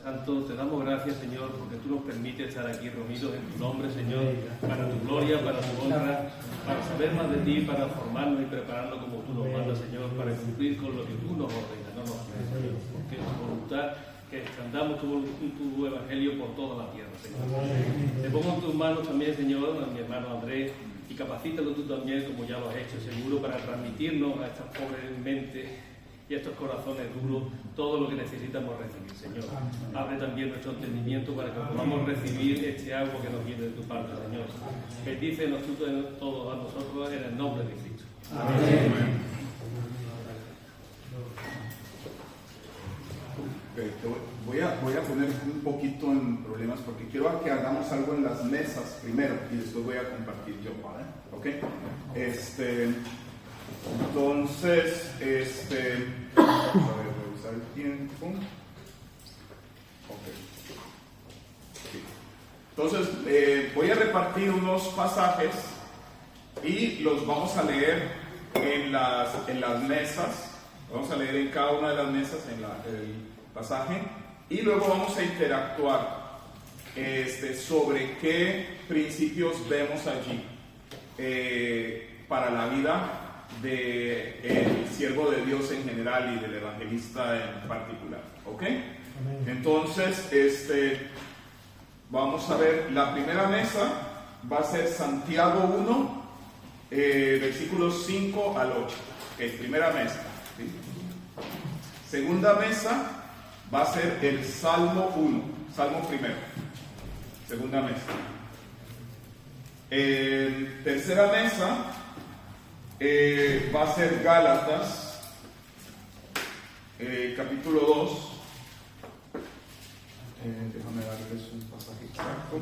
Santo, te damos gracias, Señor, porque tú nos permites estar aquí reunidos en tu nombre, Señor, para tu gloria, para tu honra, para saber más de ti, para formarnos y prepararnos como tú nos mandas, Señor, para cumplir con lo que tú nos ordenas, no nos pides, Señor, porque es tu voluntad que extendamos tu evangelio por toda la tierra, Señor. Te pongo en tus manos también, Señor, a mi hermano Andrés, y capacítalo tú también, como ya lo has hecho, seguro, para transmitirnos a estas pobres mentes y a estos corazones duros todo lo que necesitamos recibir, Señor. Abre también nuestro entendimiento para que podamos recibir este agua que nos viene de tu parte, Señor. Bendícenos tú todos a nosotros en el nombre de Cristo. Amén. Voy a poner un poquito en problemas porque quiero que hagamos algo en las mesas primero y después voy a compartir yo, ¿vale? ¿Ok? Entonces, a ver, revisar el tiempo. Ok. Sí. Entonces, voy a repartir unos pasajes y los vamos a leer en las mesas. Vamos a leer en cada una de las mesas el pasaje y luego vamos a interactuar sobre qué principios vemos allí para la vida del siervo de Dios en general y del evangelista en particular, ¿ok? Entonces, vamos a ver, la primera mesa va a ser Santiago 1, versículos 5 al 8, okay, primera mesa, ¿sí? Segunda mesa va a ser el Salmo 1, Salmo primero, segunda mesa. Tercera mesa va a ser Gálatas, capítulo 2. Déjame darles un pasaje exacto.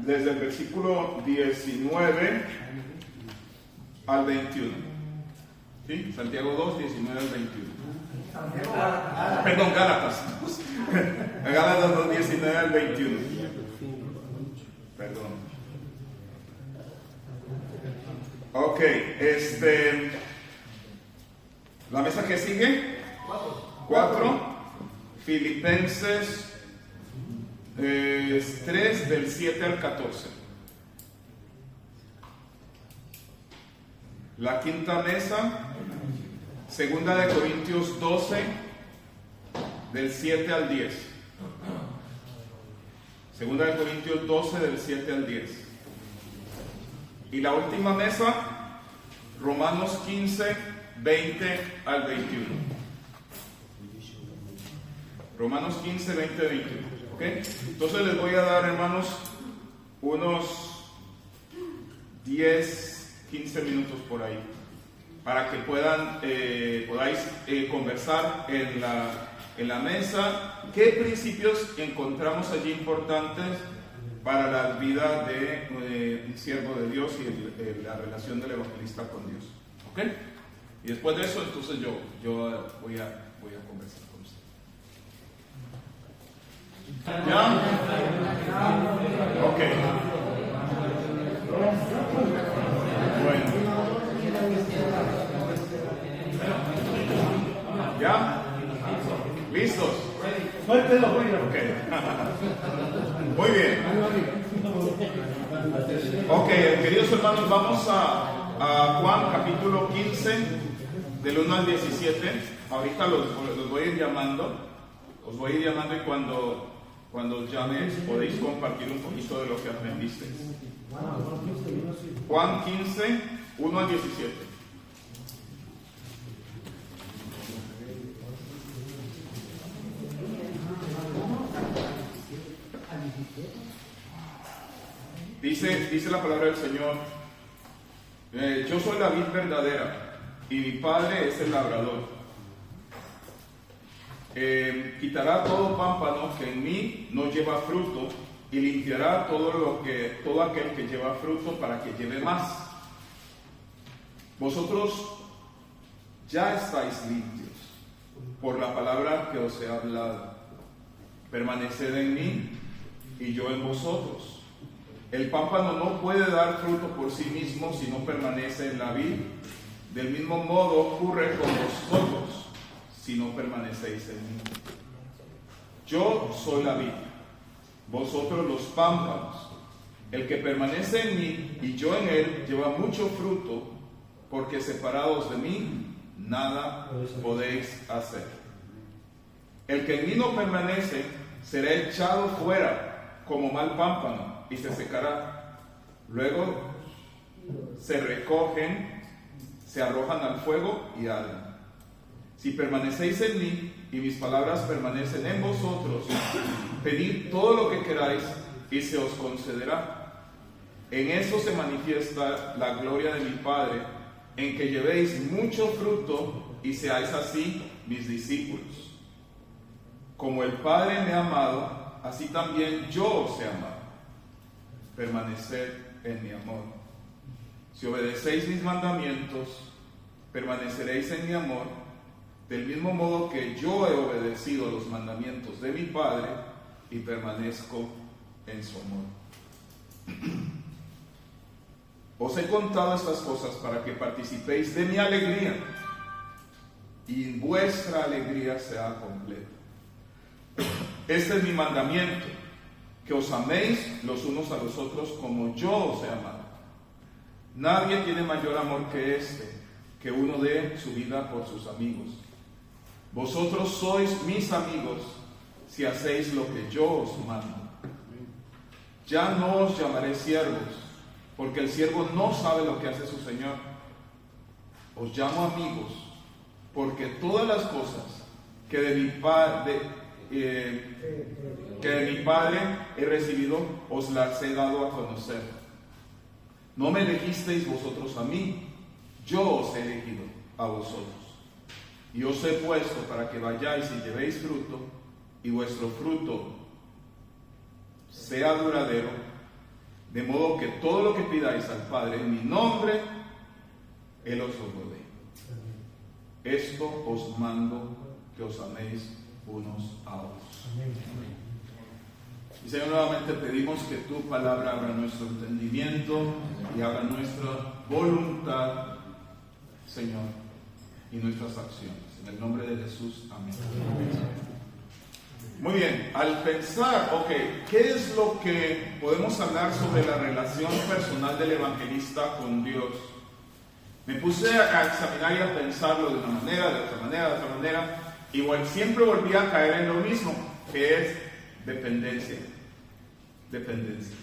Desde el versículo 19 al 21. ¿Sí? Santiago 2, 19 al 21. Perdón, Gálatas. Gálatas 2, 19 al 21. Perdón. Ok, la mesa que sigue. 4. Filipenses 3 del 7 al 14. La quinta mesa, segunda de Corintios 12 del 7 al 10. Segunda de Corintios 12 del 7 al 10. Y la última mesa, Romanos 15, 20 al 21. Romanos 15, 20, 21. ¿Okay? Entonces les voy a dar, hermanos, unos 10, 15 minutos por ahí para que podáis conversar en la mesa qué principios encontramos allí importantes para la vida de un siervo de Dios y la relación del evangelista con Dios. ¿Ok? Y después de eso, entonces yo voy a conversar. ¿Ya? Ok. Bueno. ¿Ya? ¿Listos? Ok. Muy bien. Ok, queridos hermanos, vamos a Juan capítulo 15, del 1 al 17. Ahorita los voy a ir llamando. Os voy a ir llamando y cuando llames podéis compartir un poquito de lo que aprendiste. Juan 15, 1 al 17. Dice la palabra del Señor, yo soy la vid verdadera y mi Padre es el labrador. Quitará todo pámpano que en mí no lleva fruto y limpiará todo aquel que lleva fruto para que lleve más. Vosotros ya estáis limpios palabra que os he hablado. Permaneced en mí y yo en vosotros. El pámpano no puede dar fruto por sí mismo si no permanece en la vid. Del mismo modo ocurre con vosotros si no permanecéis en mí. Yo soy la vid, vosotros los pámpanos. El que permanece en mí y yo en él lleva mucho fruto, porque separados de mí nada podéis hacer. El que en mí no permanece será echado fuera como mal pámpano y se secará. Luego se recogen, se arrojan al fuego y arden. Si permanecéis en mí y mis palabras permanecen en vosotros, pedid todo lo que queráis y se os concederá. En eso se manifiesta la gloria de mi Padre, en que llevéis mucho fruto y seáis así mis discípulos. Como el Padre me ha amado, así también yo os he amado. Permaneced en mi amor. Si obedecéis mis mandamientos, permaneceréis en mi amor, del mismo modo que yo he obedecido los mandamientos de mi Padre y permanezco en su amor. Os he contado estas cosas para que participéis de mi alegría y vuestra alegría sea completa. Este es mi mandamiento, que os améis los unos a los otros como yo os he amado. Nadie tiene mayor amor que este, que uno dé su vida por sus amigos. Vosotros sois mis amigos si hacéis lo que yo os mando. Ya no os llamaré siervos, porque el siervo no sabe lo que hace su Señor. Os llamo amigos, porque todas las cosas que de mi Padre he recibido, os las he dado a conocer. No me elegisteis vosotros a mí, yo os he elegido a vosotros. Y os he puesto para que vayáis y llevéis fruto, y vuestro fruto sea duradero, de modo que todo lo que pidáis al Padre en mi nombre, Él os lo dé. Esto os mando, que os améis unos a otros. Y Señor, nuevamente pedimos que tu palabra abra nuestro entendimiento y abra nuestra voluntad, Señor, y nuestras acciones. En el nombre de Jesús, amén. Muy bien, al pensar, ¿qué es lo que podemos hablar sobre la relación personal del evangelista con Dios? Me puse a examinar y a pensarlo de una manera, de otra manera, y siempre volví a caer en lo mismo, que es dependencia. Dependencia.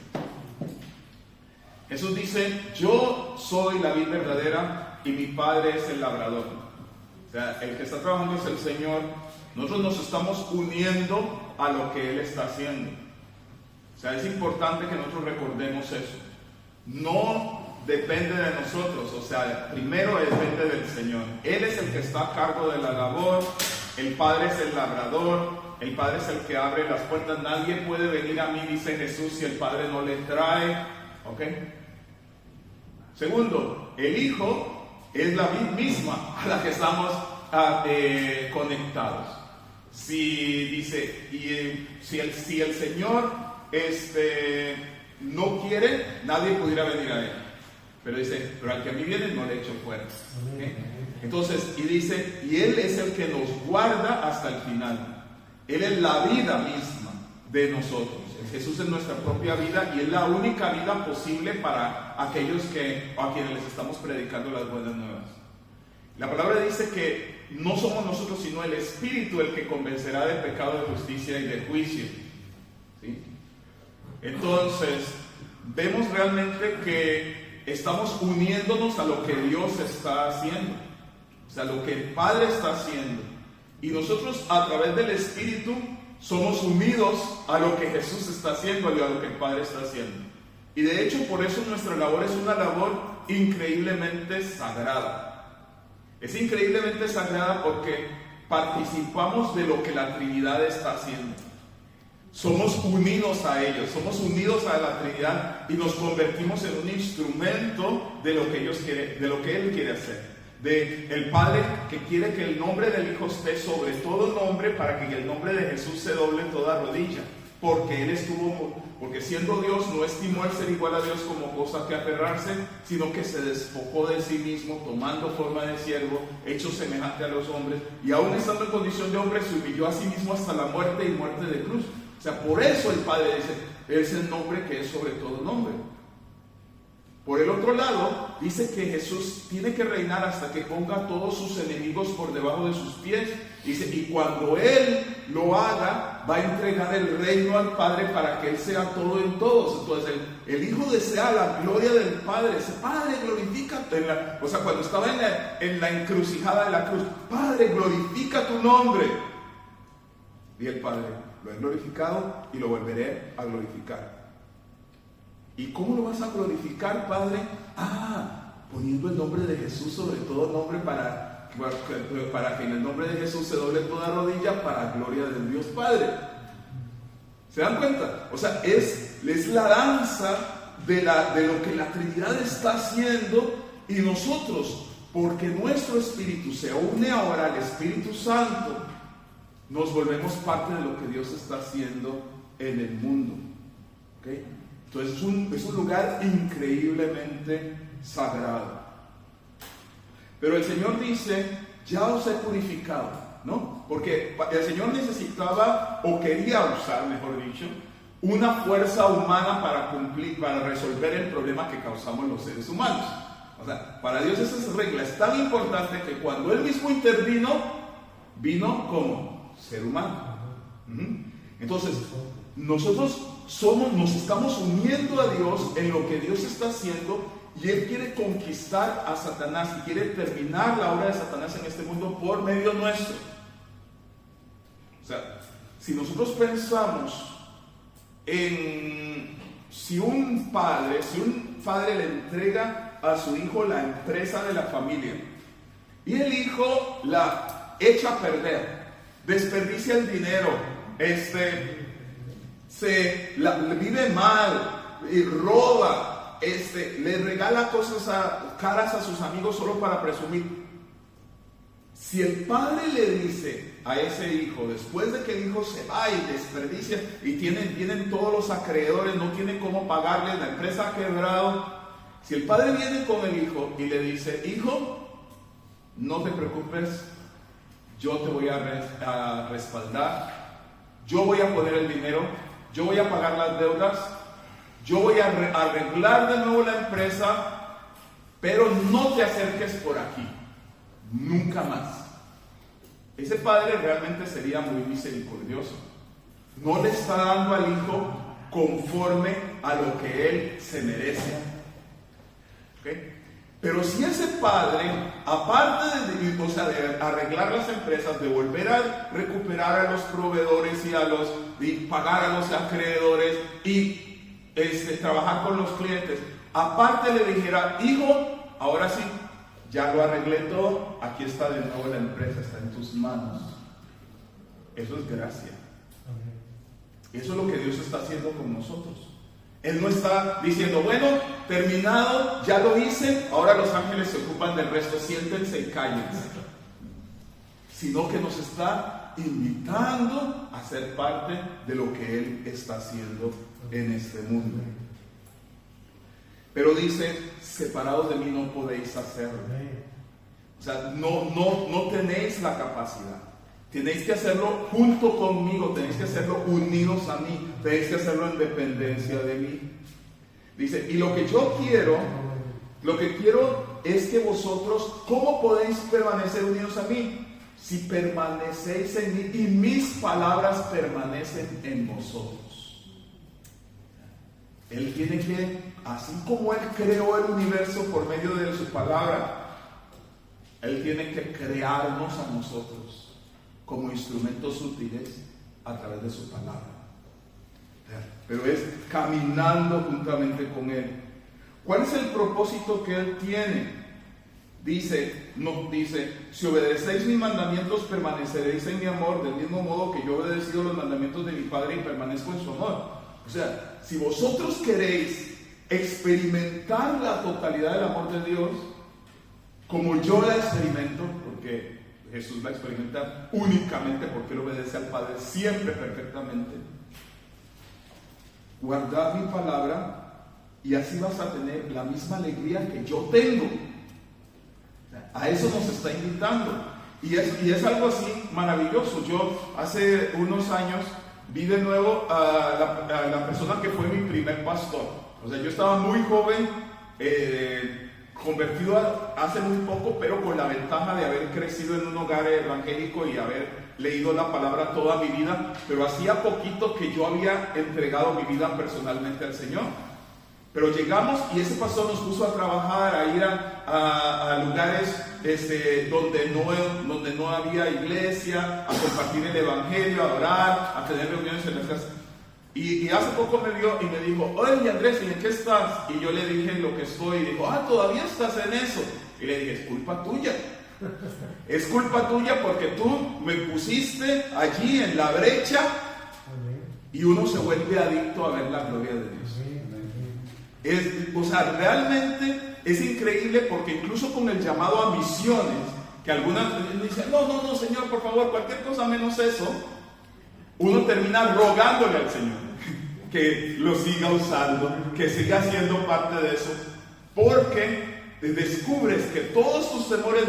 Jesús dice, yo soy la vid verdadera y mi Padre es el labrador. O sea, el que está trabajando es el Señor. Nosotros nos estamos uniendo a lo que Él está haciendo. O sea, es importante que nosotros recordemos eso. No depende de nosotros, o sea, primero depende del Señor. Él es el que está a cargo de la labor, el Padre es el labrador, el Padre es el que abre las puertas. Nadie puede venir a mí, dice Jesús, si el Padre no le trae. ¿Ok? Segundo, el Hijo es la vid misma a la que estamos conectados. Si el Señor no quiere, nadie pudiera venir a Él. Pero dice, pero al que a mí viene no le echo fuera. ¿Okay? Entonces, y dice, y Él es el que nos guarda hasta el final. Él es la vida misma de nosotros. Jesús es nuestra propia vida y es la única vida posible para aquellos a quienes les estamos predicando las buenas nuevas. La palabra dice que no somos nosotros, sino el Espíritu el que convencerá de pecado, de justicia y de juicio. ¿Sí? Entonces, vemos realmente que estamos uniéndonos a lo que Dios está haciendo, o sea, lo que el Padre está haciendo. Y nosotros, a través del Espíritu, somos unidos a lo que Jesús está haciendo y a lo que el Padre está haciendo. Y de hecho, por eso nuestra labor es una labor increíblemente sagrada. Es increíblemente sagrada porque participamos de lo que la Trinidad está haciendo. Somos unidos a ellos, somos unidos a la Trinidad y nos convertimos en un instrumento de lo que Él quiere hacer. de el Padre que quiere que el nombre del Hijo esté sobre todo nombre, para que en el nombre de Jesús se doble toda rodilla, porque siendo Dios no estimó el ser igual a Dios como cosa que aferrarse, sino que se despojó de sí mismo, tomando forma de siervo, hecho semejante a los hombres, y aún estando en condición de hombre se humilló a sí mismo hasta la muerte y muerte de cruz. O sea, por eso el Padre dice, es el nombre que es sobre todo nombre. Por el otro lado, dice que Jesús tiene que reinar hasta que ponga a todos sus enemigos por debajo de sus pies. Dice, y cuando Él lo haga, va a entregar el reino al Padre para que Él sea todo en todos. Entonces, el Hijo desea la gloria del Padre. Dice, Padre, glorifícate. O sea, cuando estaba en la encrucijada de la cruz, Padre, glorifica tu nombre. Y el Padre, lo he glorificado y lo volveré a glorificar. ¿Y cómo lo vas a glorificar, Padre? Poniendo el nombre de Jesús sobre todo nombre, para que en el nombre de Jesús se doble toda rodilla, para gloria del Dios Padre. ¿Se dan cuenta? O sea, es la danza de lo que la Trinidad está haciendo, y nosotros, porque nuestro espíritu se une ahora al Espíritu Santo, nos volvemos parte de lo que Dios está haciendo en el mundo. ¿Okay? Entonces es un lugar increíblemente sagrado. Pero el Señor dice, ya os he purificado, ¿no? Porque el Señor necesitaba, o quería usar, mejor dicho, una fuerza humana para resolver el problema que causamos los seres humanos. O sea, para Dios esa regla es tan importante que cuando Él mismo intervino, vino como ser humano. Entonces, nosotros nos estamos uniendo a Dios en lo que Dios está haciendo, y Él quiere conquistar a Satanás y quiere terminar la obra de Satanás en este mundo por medio nuestro. O sea, si nosotros pensamos en si un padre le entrega a su hijo la empresa de la familia y el hijo la echa a perder, desperdicia el dinero, vive mal y roba, le regala cosas caras a sus amigos solo para presumir. Si el padre le dice a ese hijo, después de que el hijo se va y desperdicia y vienen todos los acreedores, no tienen cómo pagarle, la empresa ha quebrado, si el padre viene con el hijo y le dice, hijo, no te preocupes, yo te voy a respaldar, yo voy a poner el dinero, yo voy a pagar las deudas, yo voy a arreglar de nuevo la empresa, pero no te acerques por aquí, nunca más. Ese padre realmente sería muy misericordioso. No le está dando al hijo conforme a lo que él se merece. ¿Okay? Pero si ese padre, aparte de arreglar las empresas, de volver a recuperar a los proveedores y pagar a los acreedores y trabajar con los clientes, aparte le dijera, hijo, ahora sí, ya lo arreglé todo, aquí está de nuevo la empresa, está en tus manos. Eso es gracia. Eso es lo que Dios está haciendo con nosotros. Él no está diciendo, bueno, terminado, ya lo hice, ahora los ángeles se ocupan del resto, siéntense y cállense. Sino que nos está invitando a ser parte de lo que Él está haciendo en este mundo. Pero dice, separados de mí no podéis hacerlo. O sea, no tenéis la capacidad. Tenéis que hacerlo junto conmigo, tenéis que hacerlo unidos a mí, tenéis que hacerlo en dependencia de mí. Dice, y lo que quiero es que vosotros, ¿cómo podéis permanecer unidos a mí? Si permanecéis en mí y mis palabras permanecen en vosotros. Él tiene que, así como Él creó el universo por medio de su palabra, Él tiene que crearnos a nosotros como instrumentos útiles a través de su palabra. Pero es caminando juntamente con Él. ¿Cuál es el propósito que Él tiene? Dice, si obedecéis mis mandamientos, permaneceréis en mi amor, del mismo modo que yo he obedecido los mandamientos de mi Padre y permanezco en su amor. O sea, si vosotros queréis experimentar la totalidad del amor de Dios, como yo la experimento, porque Jesús la experimenta únicamente porque él obedece al Padre siempre perfectamente. Guardad mi palabra y así vas a tener la misma alegría que yo tengo. A eso nos está invitando. Y es algo así maravilloso. Yo hace unos años vi de nuevo a la persona que fue mi primer pastor. O sea, yo estaba muy joven, convertido hace muy poco, pero con la ventaja de haber crecido en un hogar evangélico y haber leído la palabra toda mi vida, pero hacía poquito que yo había entregado mi vida personalmente al Señor. Pero llegamos y ese pastor nos puso a trabajar, a ir a lugares donde no había iglesia, a compartir el evangelio, a orar, a tener reuniones en las casas. Y hace poco me vio y me dijo: oye Andrés, ¿y en qué estás? Y yo le dije en lo que estoy, y dijo: todavía estás en eso. Y le dije: es culpa tuya. Es culpa tuya porque tú me pusiste allí en la brecha. Y uno se vuelve adicto a ver la gloria de Dios. Realmente es increíble, porque incluso con el llamado a misiones, que algunas me dicen: no, Señor, por favor, cualquier cosa menos eso, uno termina rogándole al Señor que lo siga usando, que siga siendo parte de eso, porque descubres que todos tus temores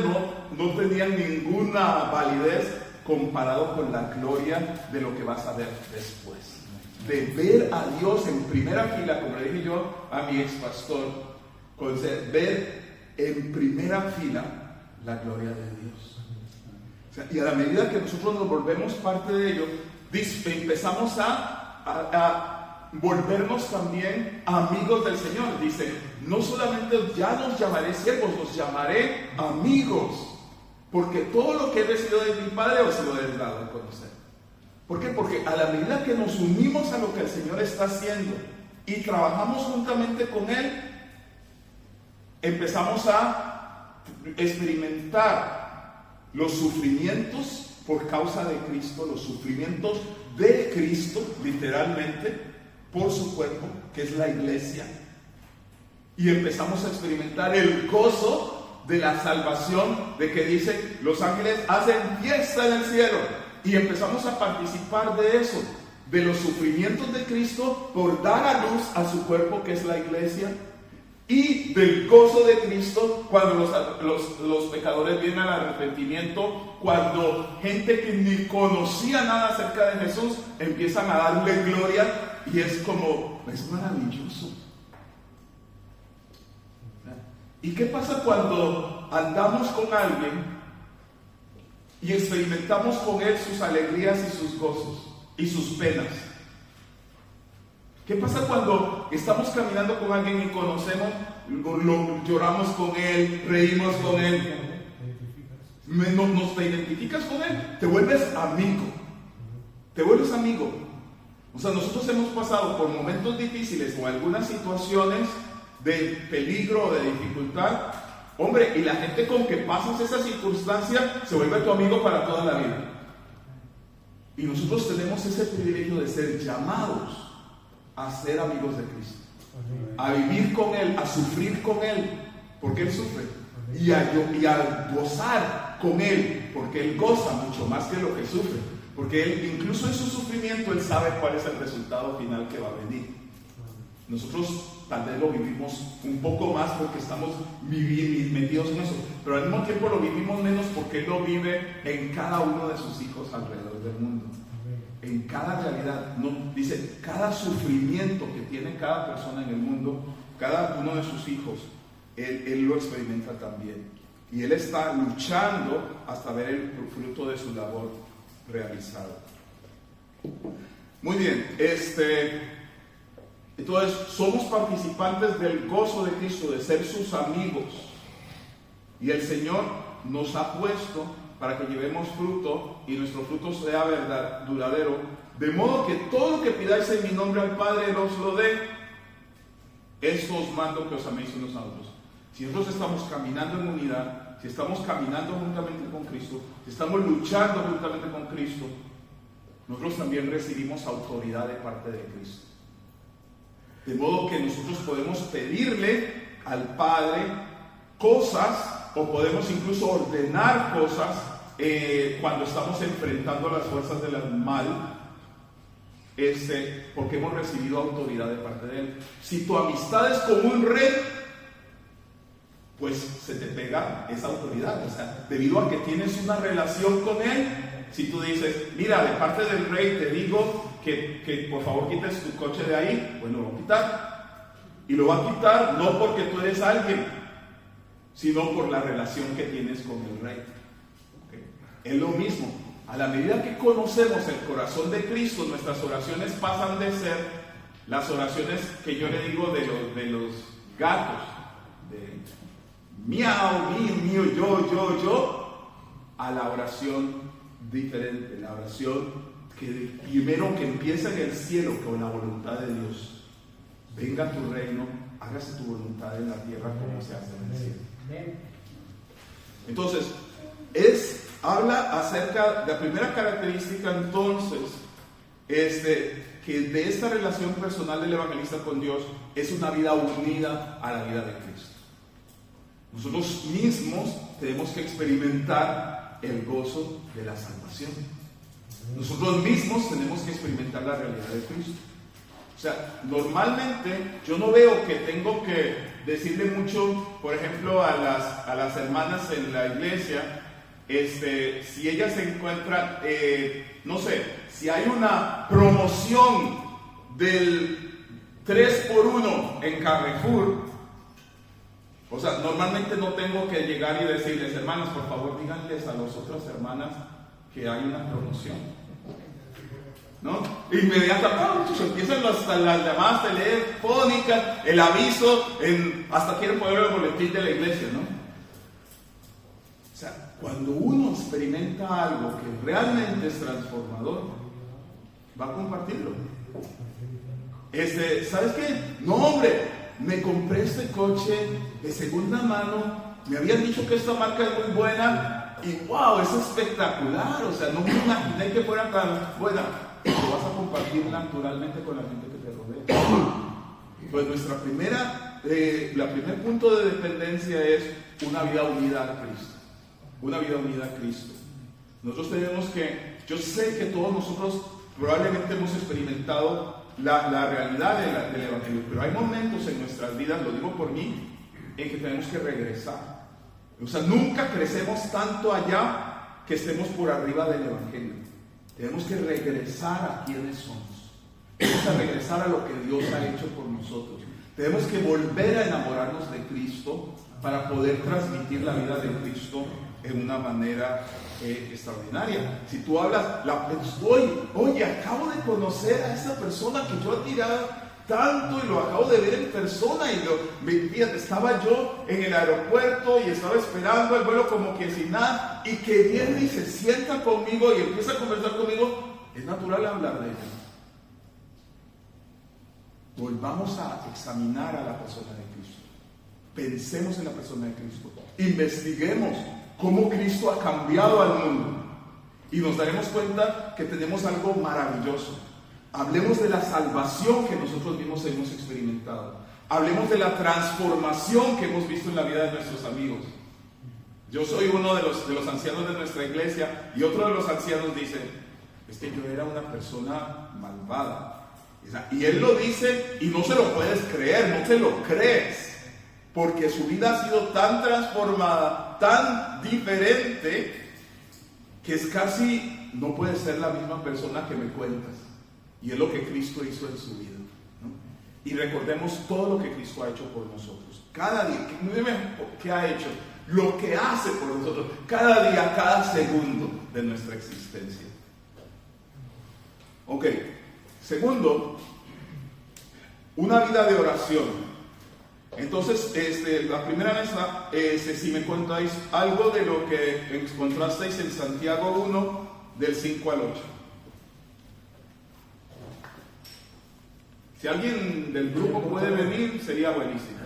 no tenían ninguna validez comparado con la gloria de lo que vas a ver después. De ver a Dios en primera fila, como le dije yo a mi ex pastor, ver en primera fila la gloria de Dios. Y a la medida que nosotros nos volvemos parte de ello, empezamos a volvernos también amigos del Señor. Dice: no solamente ya nos llamaré siervos, los llamaré amigos, porque todo lo que he recibido de mi Padre os lo he dado a conocer. ¿Por qué? Porque a la medida que nos unimos a lo que el Señor está haciendo y trabajamos juntamente con Él, empezamos a experimentar los sufrimientos por causa de Cristo, los sufrimientos de Cristo, literalmente, por su cuerpo, que es la iglesia. Y empezamos a experimentar el gozo de la salvación, de que dicen los ángeles hacen fiesta en el cielo. Y empezamos a participar de eso, de los sufrimientos de Cristo por dar a luz a su cuerpo, que es la iglesia, y del gozo de Cristo cuando los pecadores vienen al arrepentimiento, cuando gente que ni conocía nada acerca de Jesús empiezan a darle gloria, y es maravilloso. ¿Y qué pasa cuando andamos con alguien y experimentamos con él sus alegrías y sus gozos y sus penas? ¿Qué pasa cuando estamos caminando con alguien y conocemos, lloramos con él, reímos con él? Te identificas con él, te vuelves amigo. Te vuelves amigo. O sea, nosotros hemos pasado por momentos difíciles o algunas situaciones de peligro o de dificultad. Hombre, y la gente con que pasas esa circunstancia se vuelve tu amigo para toda la vida. Y nosotros tenemos ese privilegio de ser llamados a ser amigos de Cristo, a vivir con Él, a sufrir con Él, porque Él sufre, y a gozar con Él, porque Él goza mucho más que lo que sufre, porque Él, incluso en su sufrimiento, Él sabe cuál es el resultado final que va a venir. Nosotros tal vez lo vivimos un poco más porque estamos metidos en eso, pero al mismo tiempo lo vivimos menos porque Él lo vive en cada uno de sus hijos alrededor del mundo. En cada realidad, dice, cada sufrimiento que tiene cada persona en el mundo, cada uno de sus hijos, Él lo experimenta también. Y Él está luchando hasta ver el fruto de su labor realizado. Muy bien, entonces somos participantes del gozo de Cristo, de ser sus amigos. Y el Señor nos ha puesto para que llevemos fruto y nuestro fruto sea duradero, de modo que todo lo que pidáis en mi nombre al Padre os lo dé. Esto os mando, que os améis unos a otros. Si nosotros estamos caminando en unidad, si estamos caminando juntamente con Cristo, si estamos luchando juntamente con Cristo, nosotros también recibimos autoridad de parte de Cristo. De modo que nosotros podemos pedirle al Padre cosas o podemos incluso ordenar cosas cuando estamos enfrentando a las fuerzas del mal, porque hemos recibido autoridad de parte de Él. Si tu amistad es con un rey, pues se te pega esa autoridad, o sea, debido a que tienes una relación con Él. Si tú dices, mira, de parte del rey te digo que por favor quites tu coche de ahí, pues lo va a quitar. Y lo va a quitar no porque tú eres alguien, sino por la relación que tienes con el rey. ¿Okay? Es lo mismo. A la medida que conocemos el corazón de Cristo, nuestras oraciones pasan de ser las oraciones que yo le digo de los gatos, de miau, mío, yo, a la oración diferente, la oración que primero que empieza en el cielo con la voluntad de Dios. Venga tu reino, hágase tu voluntad en la tierra como se hace en el cielo. Entonces, habla acerca de la primera característica entonces, que de esta relación personal del evangelista con Dios es una vida unida a la vida de Cristo. Nosotros mismos tenemos que experimentar el gozo de la salvación. Nosotros mismos tenemos que experimentar la realidad de Cristo. O sea, normalmente yo no veo que tengo que decirle mucho, por ejemplo, a las hermanas en la iglesia, si ellas se encuentran, no sé, si hay una promoción del 3x1 en Carrefour, o sea, normalmente no tengo que llegar y decirles, hermanas, por favor, díganles a las otras hermanas que hay una promoción, ¿no? Inmediatamente empiezan las llamadas telefónicas, el aviso, hasta quieren poner el boletín de la iglesia, ¿no? O sea, cuando uno experimenta algo que realmente es transformador, va a compartirlo. ¿Sabes qué? No, hombre, me compré este coche de segunda mano, me habían dicho que esta marca es muy buena y wow, es espectacular, o sea, no me imaginé que fuera tan buena. Lo vas a compartir naturalmente con la gente que te rodea. Pues la primer punto de dependencia es una vida unida a Cristo. Una vida unida a Cristo. Nosotros tenemos yo sé que todos nosotros probablemente hemos experimentado la realidad del Evangelio, pero hay momentos en nuestras vidas, lo digo por mí, en que tenemos que regresar. O sea, nunca crecemos tanto allá que estemos por arriba del Evangelio. Tenemos que regresar a quienes somos. Tenemos que regresar a lo que Dios ha hecho por nosotros. Tenemos que volver a enamorarnos de Cristo para poder transmitir la vida de Cristo en una manera extraordinaria. Si tú hablas, oye, acabo de conocer a esta persona que yo admiraba tanto y lo acabo de ver en persona fíjate, estaba yo en el aeropuerto y estaba esperando el vuelo como que sin nada, y que viene y se sienta conmigo y empieza a conversar conmigo, es natural hablar de ella. Volvamos a examinar a la persona de Cristo. Pensemos en la persona de Cristo. Investiguemos cómo Cristo ha cambiado al mundo y nos daremos cuenta que tenemos algo maravilloso. Hablemos de la salvación que nosotros mismos hemos experimentado. Hablemos de la transformación que hemos visto en la vida de nuestros amigos. Yo soy uno de los ancianos de nuestra iglesia y otro de los ancianos dice, es que yo era una persona malvada. Y él lo dice y no se lo puedes creer, no te lo crees, porque su vida ha sido tan transformada, tan diferente, que es casi, no puede ser la misma persona que me cuentas. Y es lo que Cristo hizo en su vida, ¿no? Y recordemos todo lo que Cristo ha hecho por nosotros. Cada día, ¿qué ha hecho? Lo que hace por nosotros, cada día, cada segundo de nuestra existencia. Ok, segundo, una vida de oración. Entonces, la primera vez, si me contáis algo de lo que encontrasteis en Santiago 1, del 5 al 8. Si alguien del grupo puede venir, sería buenísimo.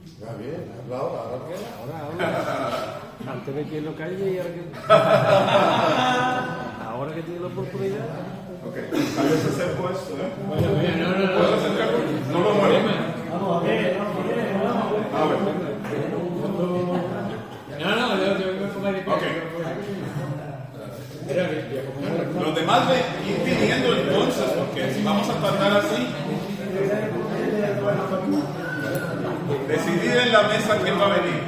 Está bien, ahora. Antes de que lo calle y ahora que tiene la oportunidad. Ok, a veces he puesto, No. ¿Puedo acercarlo? No lo muevo. Vamos a ver. A ver. Ok. Los demás ir pidiendo entonces, porque si vamos a tardar así, decidir en la mesa quién va a venir.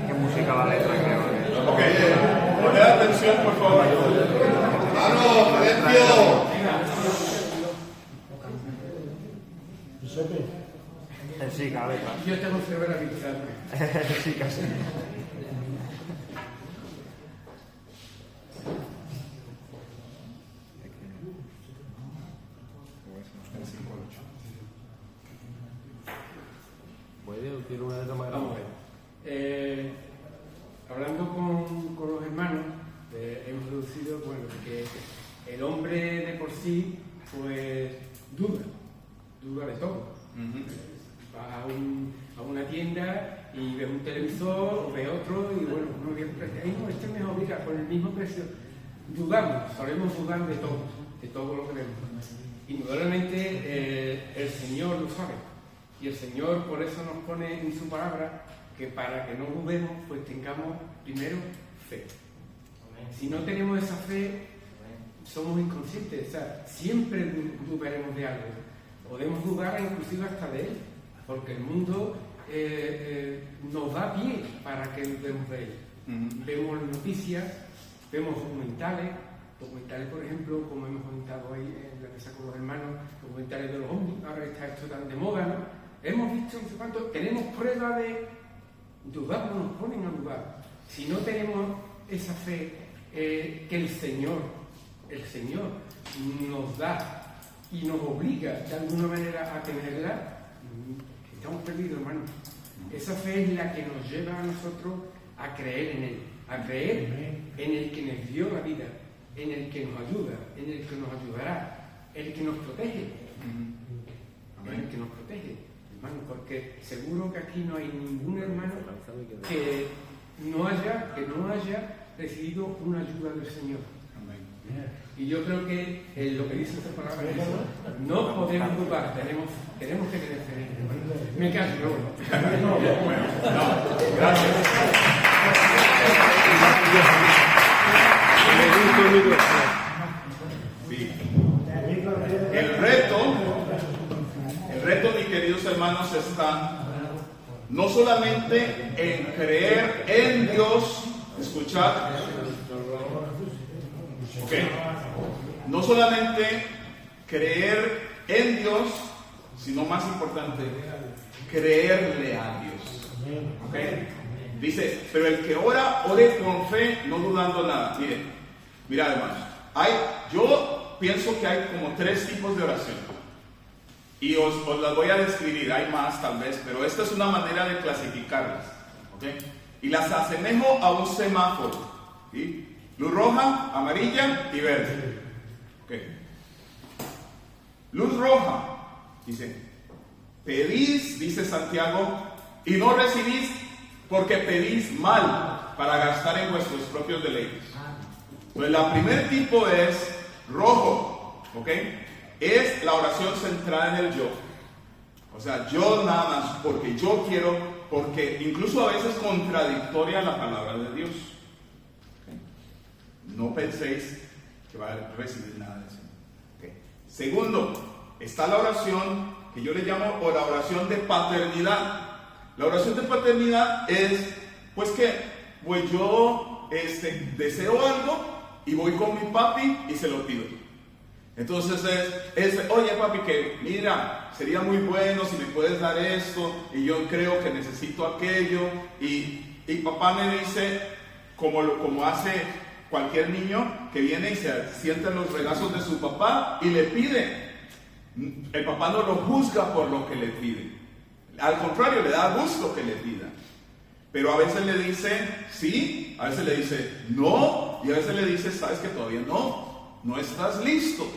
¿Qué música va a letra, creo? Ok, poned atención por favor. ¡Mano, silencio! Sí, cada letra. Yo tengo cerebro habitual. Sí, casi. ¿Puede o tiene una letra más grande? Vamos a ver. Hablando con los hermanos, hemos deducido que el hombre de por sí, pues, duda de todo. Vas a una tienda y ves un televisor o ves otro y bueno, uno ve este es mejor, mira, con el mismo precio. Dudamos, solemos dudar de todo lo que vemos. Indudablemente el Señor lo sabe y el Señor por eso nos pone en su palabra que para que no dudemos, pues tengamos primero fe. Si no tenemos esa fe, somos inconscientes, o sea, siempre dudaremos de algo. Podemos dudar inclusive hasta de Él, porque el mundo nos da pie para que dudemos de Él. Vemos noticias, vemos documentales, por ejemplo, como hemos comentado ahí en la mesa con los hermanos, documentales de los ovnis, ahora está esto tan de moda, ¿no? Hemos visto no sé cuánto, tenemos prueba de dudar, nos ponen a dudar. Si no tenemos esa fe que el Señor nos da y nos obliga de alguna manera a tenerla, estamos perdidos, hermano. Esa fe es la que nos lleva a nosotros a creer en Él, a creer en el que nos dio la vida, en el que nos ayuda, en el que nos ayudará, el que nos protege, en el que nos protege, hermano, porque seguro que aquí no hay ningún hermano que no haya recibido una ayuda del Señor. Y yo creo que lo que dice esta palabra es eso. No podemos dudar, tenemos que tener fe. Me callo, no. Bueno, no, gracias. Sí. El reto, mis queridos hermanos, está no solamente en creer en Dios, escuchar, no solamente creer en Dios, sino más importante, creerle a Dios. Dice, pero el que ora, ore con fe, no dudando nada. Mira hermanos, yo pienso que hay como 3 tipos de oración. Y os las voy a describir, hay más tal vez, pero esta es una manera de clasificarlas. Y las asemejo a un semáforo. ¿Sí? Luz roja, amarilla y verde. Luz roja, dice, pedís, dice Santiago, y no recibís porque pedís mal para gastar en vuestros propios deleites. Pues la primer tipo es rojo, es la oración centrada en el yo. O sea, yo nada más, porque yo quiero, porque incluso a veces contradictoria la palabra de Dios. No penséis que va a recibir nada de eso. Segundo, está la oración que yo le llamo la oración de paternidad. La oración de paternidad es, pues que yo deseo algo y voy con mi papi y se lo pido. Entonces oye papi, que mira, sería muy bueno si me puedes dar esto y yo creo que necesito aquello y papá me dice, como hace cualquier niño que viene y se sienta en los regazos de su papá y le pide. El papá no lo juzga por lo que le pide, al contrario, le da gusto que le pida, pero a veces le dice sí, a veces le dice no, y a veces le dice, sabes que todavía no estás listo.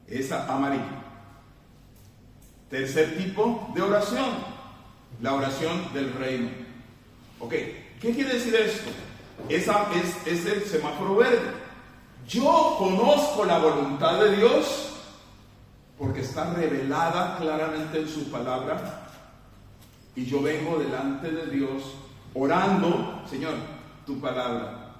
Esa amarilla. Tercer tipo de oración, la oración del reino. Ok, ¿qué quiere decir esto? Es el semáforo verde. Yo conozco la voluntad de Dios porque está revelada claramente en su palabra, y yo vengo delante de Dios orando: Señor, tu palabra,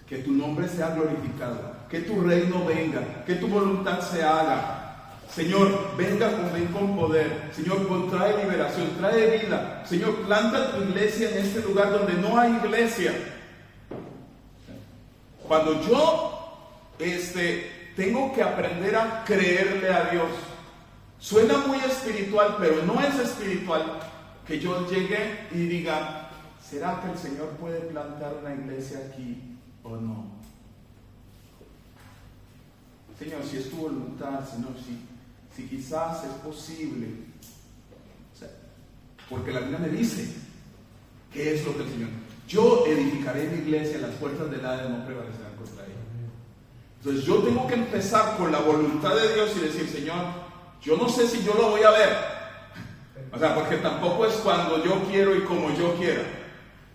que tu nombre sea glorificado, que tu reino venga, que tu voluntad se haga. Señor, ven con poder. Señor, trae liberación, trae vida. Señor, planta tu iglesia en este lugar donde no hay iglesia. Cuando yo tengo que aprender a creerle a Dios, suena muy espiritual, pero no es espiritual que yo llegue y diga: ¿será que el Señor puede plantar una iglesia aquí o no? Señor, si es tu voluntad, Señor, si quizás es posible. O sea, porque la Biblia me dice qué es lo que el Señor: yo edificaré mi iglesia, las puertas del Hades no prevalecerán contra ella. Entonces yo tengo que empezar con la voluntad de Dios y decir: Señor, yo no sé si yo lo voy a ver. O sea, porque tampoco es cuando yo quiero y como yo quiera.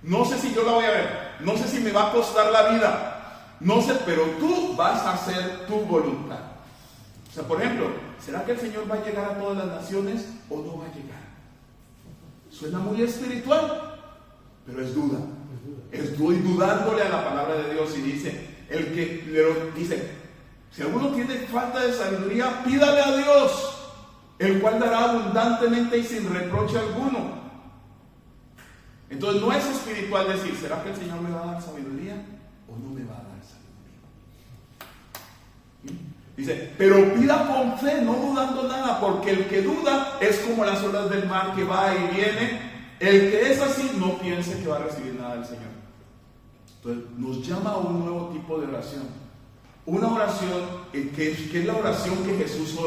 No sé si yo la voy a ver, no sé si me va a costar la vida, no sé, pero tú vas a hacer tu voluntad. O sea, por ejemplo, ¿será que el Señor va a llegar a todas las naciones o no va a llegar? Suena muy espiritual, pero es duda. Estoy dudándole a la palabra de Dios, y dice, si alguno tiene falta de sabiduría, pídale a Dios, el cual dará abundantemente y sin reproche alguno. Entonces no es espiritual decir: ¿será que el Señor me va a dar sabiduría o no me va a dar sabiduría? Dice, pero pida con fe, no dudando nada, porque el que duda es como las olas del mar que va y viene. El que es así no piense que va a recibir nada del Señor. Entonces nos llama a un nuevo tipo de oración. Una oración que es la oración que Jesús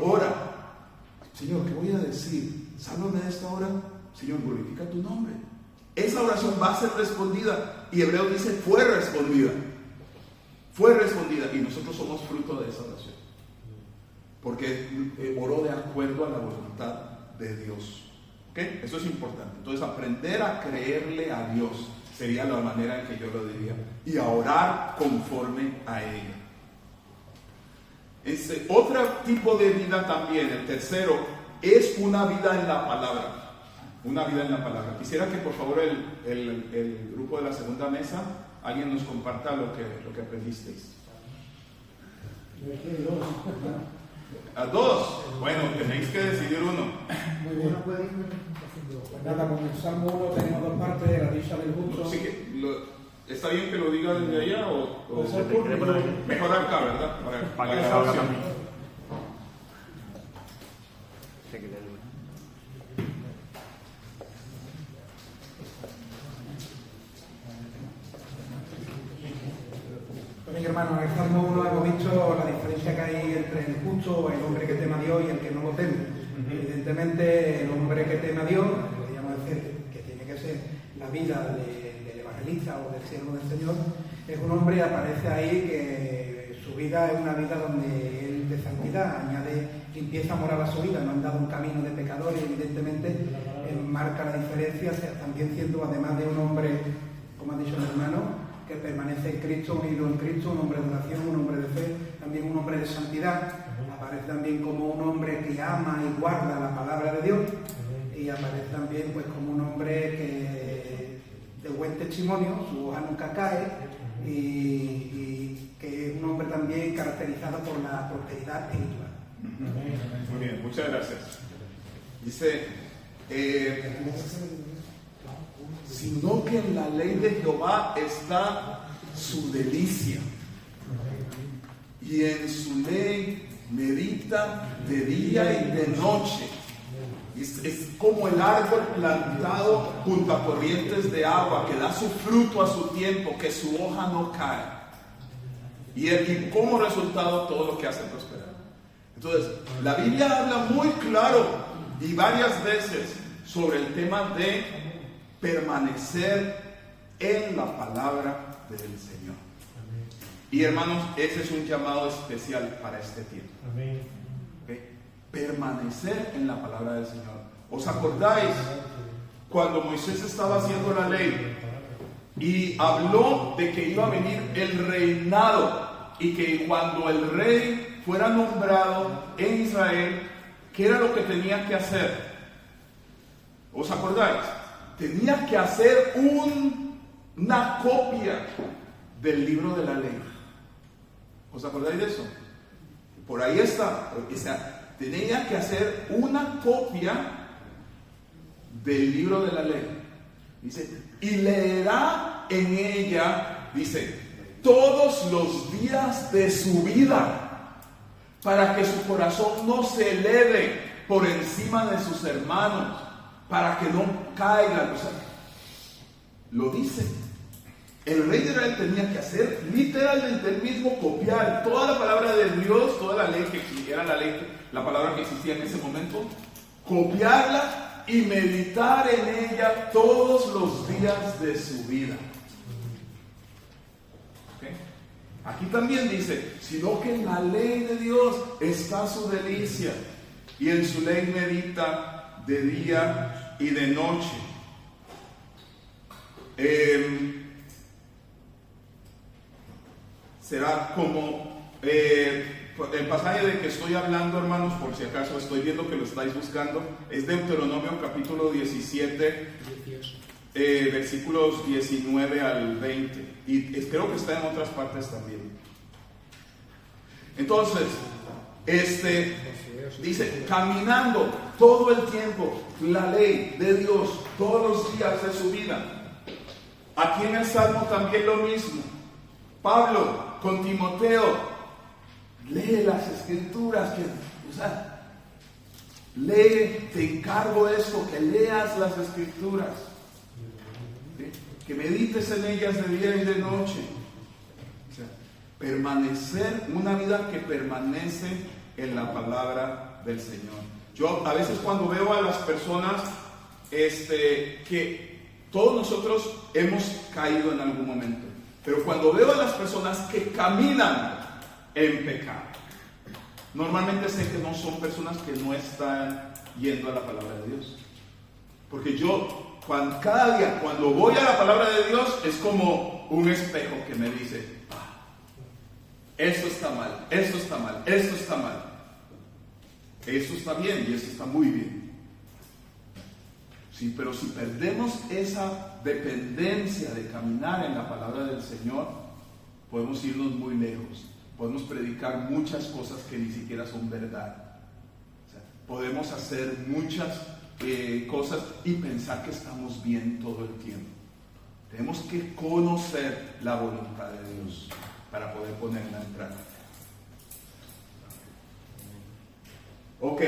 ora. Señor, ¿qué voy a decir? Sálvame de esta hora. Señor, glorifica tu nombre. Esa oración va a ser respondida. Y Hebreo dice, fue respondida. Fue respondida. Y nosotros somos fruto de esa oración. Porque oró de acuerdo a la voluntad de Dios. ¿Okay? Eso es importante. Entonces, aprender a creerle a Dios sería la manera en que yo lo diría. Y a orar conforme a ella. Otro tipo de vida también, el tercero, es una vida en la palabra. Una vida en la palabra. Quisiera que por favor el grupo de la segunda mesa, alguien nos comparta lo que aprendisteis. ¿A dos? Bueno, tenéis que decidir uno. Muy bien. Pues nada, con el Salmo 1 tenemos dos partes: la dicha del justo. Sí que ¿está bien que lo diga desde allá o mejor acá, verdad? Para que salga también. Pues, hermanos, en el Salmo 1 hemos visto la diferencia que hay entre el justo, el hombre que teme a Dios, y el que no lo teme. Evidentemente, el hombre que teme a Dios, podríamos decir que tiene que ser la vida del evangelista o del siervo del Señor, es un hombre, aparece ahí, que su vida es una vida donde él de santidad añade limpieza moral a su vida, no ha andado un camino de pecador, y evidentemente marca la diferencia, también siendo, además de un hombre, como ha dicho el hermano, que permanece en Cristo, unido en Cristo, un hombre de oración, un hombre de fe, también un hombre de santidad. Aparece también como un hombre que ama y guarda la palabra de Dios, y aparece también pues como un hombre que de buen testimonio, su hoja nunca cae, y que es un hombre también caracterizado por la prosperidad espiritual. Muy bien, muchas gracias. Dice, sino que en la ley de Jehová está su delicia, y en su ley medita de día y de noche. Es como el árbol plantado junto a corrientes de agua, que da su fruto a su tiempo, que su hoja no cae, y como resultado todo lo que hace prosperar. Entonces, la Biblia habla muy claro y varias veces sobre el tema de permanecer en la palabra del Señor. Y hermanos, ese es un llamado especial para este tiempo. ¿Okay? permanecer en la palabra del Señor. ¿Os acordáis cuando Moisés estaba haciendo la ley y habló de que iba a venir el reinado y que cuando el rey fuera nombrado en Israel, ¿qué era lo que tenía que hacer? ¿Os acordáis? Tenía que hacer una copia del libro de la ley. ¿Os acordáis de eso? Por ahí está. O sea, tenía que hacer una copia del libro de la ley. Dice, y leerá en ella, dice, todos los días de su vida, para que su corazón no se eleve por encima de sus hermanos, para que no caigan. O sea, lo dice. El rey de Israel tenía que hacer literalmente él mismo, copiar toda la palabra de Dios, toda la ley que existiera, la palabra que existía en ese momento, copiarla y meditar en ella todos los días de su vida. ¿Okay? Aquí también dice, sino que en la ley de Dios está su delicia, y en su ley medita de día y de noche. Será como el pasaje de que estoy hablando, hermanos, por si acaso estoy viendo que lo estáis buscando, es Deuteronomio capítulo 17, versículos 19 al 20, y creo que está en otras partes también. Entonces, dice, caminando todo el tiempo la ley de Dios, todos los días de su vida. Aquí en el Salmo también lo mismo. Pablo con Timoteo, lee las escrituras, lee, te encargo esto, que leas las escrituras, ¿sí? Que medites en ellas de día y de noche. O sea, permanecer, una vida que permanece en la palabra del Señor. Yo a veces cuando veo a las personas, que todos nosotros hemos caído en algún momento, pero cuando veo a las personas que caminan en pecado, normalmente sé que no son personas que no están yendo a la palabra de Dios. Porque yo, cada día, cuando voy a la palabra de Dios, es como un espejo que me dice, esto está mal, esto está mal, esto está mal. Esto está bien y esto está muy bien. Sí, pero si perdemos esa dependencia de caminar en la palabra del Señor, podemos irnos muy lejos. Podemos predicar muchas cosas que ni siquiera son verdad. O sea, podemos hacer muchas cosas y pensar que estamos bien todo el tiempo. Tenemos que conocer la voluntad de Dios para poder ponerla en práctica. Ok,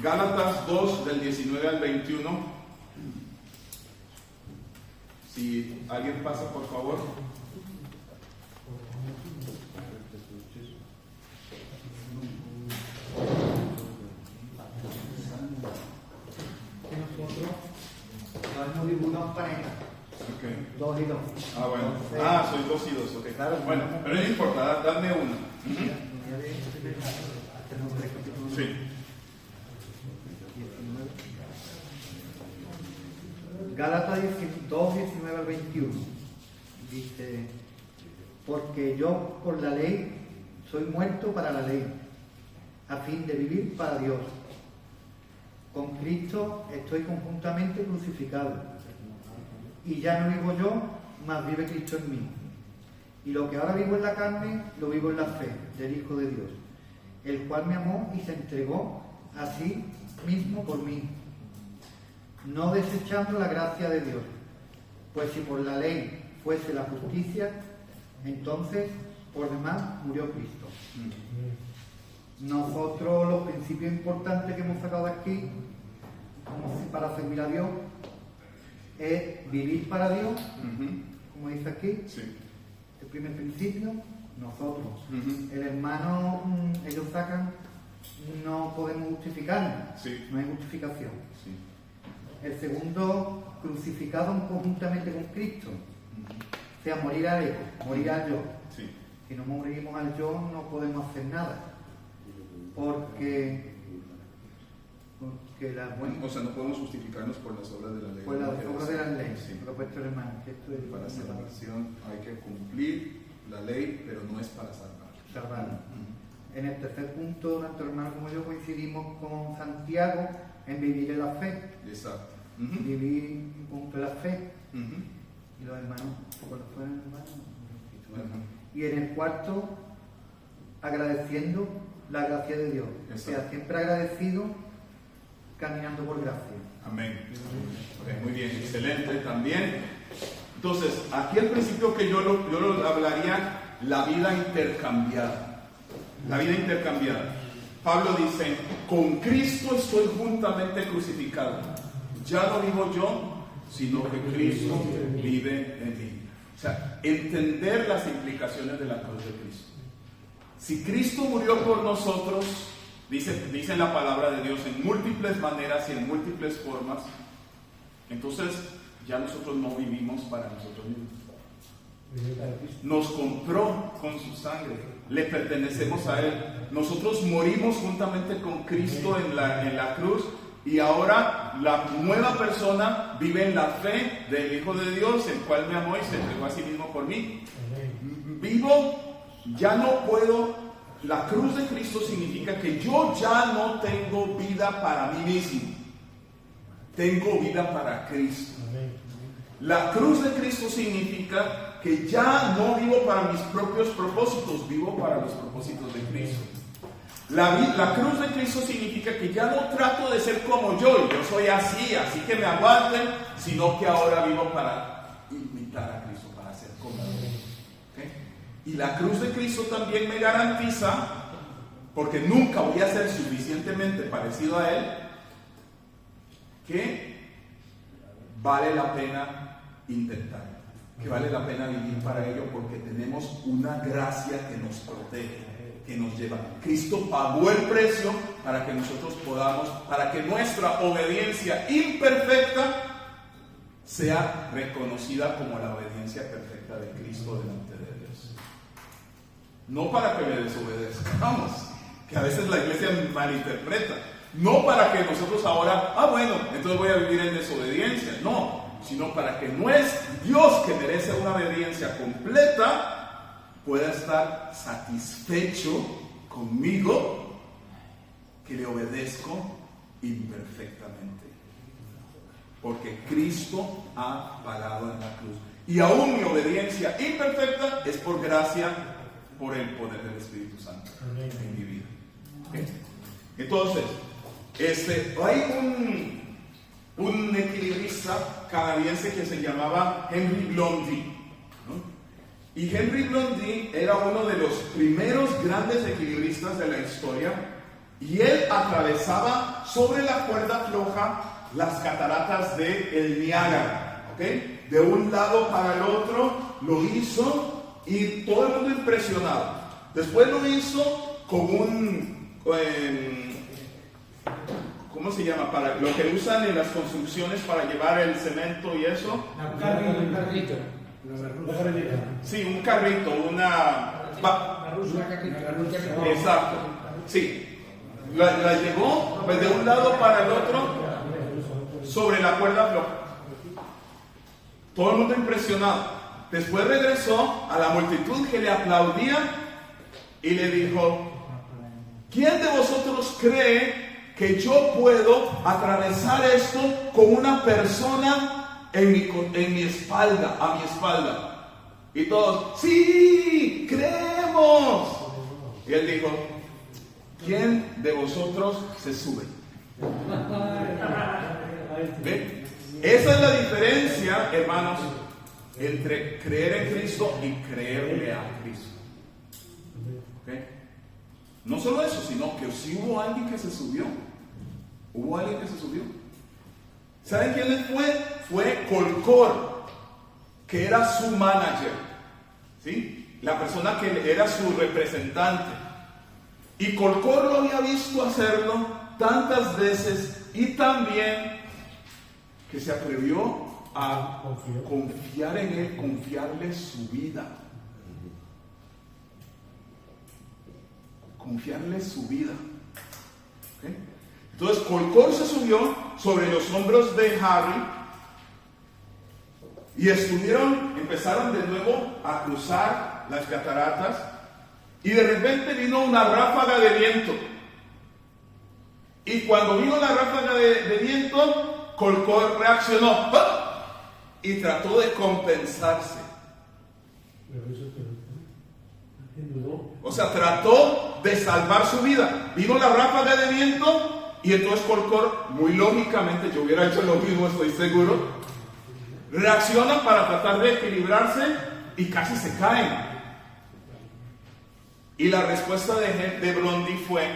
Gálatas 2 del 19 al 21. Si alguien pasa, por favor. Hemos dibujado parejas. Okay. 2 y 2. Ah, bueno. Soy 2 y 2. Okay. Claro. Bueno, pero no importa, dame una. Sí. Gálatas 2, 19 al 21. Dice, porque yo por la ley soy muerto para la ley, a fin de vivir para Dios. Con Cristo estoy conjuntamente crucificado. Y ya no vivo yo, mas vive Cristo en mí. Y lo que ahora vivo en la carne, lo vivo en la fe del Hijo de Dios, el cual me amó y se entregó a sí mismo por mí, no desechando la gracia de Dios. Pues si por la ley fuese la justicia, entonces por demás murió Cristo. Nosotros, los principios importantes que hemos sacado aquí, para servir a Dios, es vivir para Dios, como dice aquí. Sí. El primer principio, nosotros. Uh-huh. El hermano, ellos sacan, no podemos justificar, Sí. no hay justificación. Sí. El segundo, crucificado conjuntamente con Cristo. O sea, morir al ego, morir al yo. Sí. Si no morimos al yo, no podemos hacer nada. Porque Porque la O sea, no podemos justificarnos por las obras de la ley. por las obras de la ley, Sí. propuesto hermano, que esto es Para salvación hay que cumplir la ley, pero no es para salvar. salvar. En el tercer punto, nuestro hermano como yo coincidimos con Santiago en vivir en la fe, Exacto. vivir con la fe, Ujú. y los hermanos, ¿cuáles fueron hermanos? Ujú. Y en el cuarto, agradeciendo la gracia de Dios, o sea, Exacto. siempre agradecido, caminando por gracia. Amén. Ok, muy bien, excelente también. Entonces, aquí al principio que yo lo hablaría, la vida intercambiada. La vida intercambiada. Pablo dice, con Cristo estoy juntamente crucificado. Ya no vivo yo, sino que Cristo vive en mí. O sea, entender las implicaciones de la cruz de Cristo. Si Cristo murió por nosotros, dice la palabra de Dios en múltiples maneras y en múltiples formas, entonces ya nosotros no vivimos para nosotros mismos. Nos compró con su sangre, le pertenecemos a Él. Nosotros morimos juntamente con Cristo en la cruz, y ahora la nueva persona vive en la fe del Hijo de Dios, el cual me amó y se entregó a sí mismo por mí. Vivo, ya no puedo. La cruz de Cristo significa que yo ya no tengo vida para mí mismo, tengo vida para Cristo. La cruz de Cristo significa que ya no vivo para mis propios propósitos, vivo para los propósitos de Cristo. La cruz de Cristo significa que ya no trato de ser como yo soy así que me aguanten, sino que ahora vivo para imitar a Cristo, para ser como Él. ¿Okay? Y la cruz de Cristo también me garantiza, porque nunca voy a ser suficientemente parecido a Él, que vale la pena intentar, que vale la pena vivir para ello, porque tenemos una gracia que nos protege, que nos lleva. Cristo pagó el precio para que nosotros podamos, para que nuestra obediencia imperfecta sea reconocida como la obediencia perfecta de Cristo delante de Dios. No para que le desobedezcamos, que a veces la iglesia malinterpreta. No para que nosotros ahora, bueno, entonces voy a vivir en desobediencia. No, sino para que no es Dios, que merece una obediencia completa, pueda estar satisfecho conmigo, que le obedezco imperfectamente. Porque Cristo ha pagado en la cruz. Y aún mi obediencia imperfecta es por gracia, por el poder del Espíritu Santo en mi vida. ¿Okay? Entonces, hay un equilibrista canadiense que se llamaba Henry Blondie, ¿no? Y Henry Blondie era uno de los primeros grandes equilibristas de la historia, y él atravesaba sobre la cuerda floja las cataratas del Niágara, ¿okay? De un lado para el otro lo hizo, y todo el mundo impresionado. Después lo hizo con ¿cómo se llama? Para lo que usan en las construcciones para llevar el cemento y eso. Un carrito. Sí, un carrito, exacto. Sí. La llevó pues, de un lado para el otro sobre la cuerda floja. Todo el mundo impresionado. Después regresó a la multitud que le aplaudía y le dijo: ¿quién de vosotros cree que yo puedo atravesar esto con una persona en mi espalda, a mi espalda? Y todos: ¡sí! ¡Creemos! Y él dijo: ¿quién de vosotros se sube? ¿Ven? Esa es la diferencia, hermanos, entre creer en Cristo y creerle a Cristo. ¿Okay? No solo eso, sino que sí hubo alguien que se subió. Hubo alguien que se subió. ¿Saben quién le fue? Fue Colcor, que era su manager, ¿sí? La persona que era su representante. Y Colcor lo había visto hacerlo tantas veces, y también que se atrevió a confiar en él, confiarle su vida. Confiarle su vida. ¿Okay? Entonces Colcor se subió sobre los hombros de Harry y empezaron de nuevo a cruzar las cataratas, y de repente vino una ráfaga de viento. Y cuando vino la ráfaga de viento, Colcor reaccionó y trató de compensarse. O sea, trató de salvar su vida. Vino la ráfaga de viento y entonces Colcor, muy lógicamente, yo hubiera hecho lo mismo, estoy seguro, reacciona para tratar de equilibrarse y casi se caen. Y la respuesta de Blondie fue: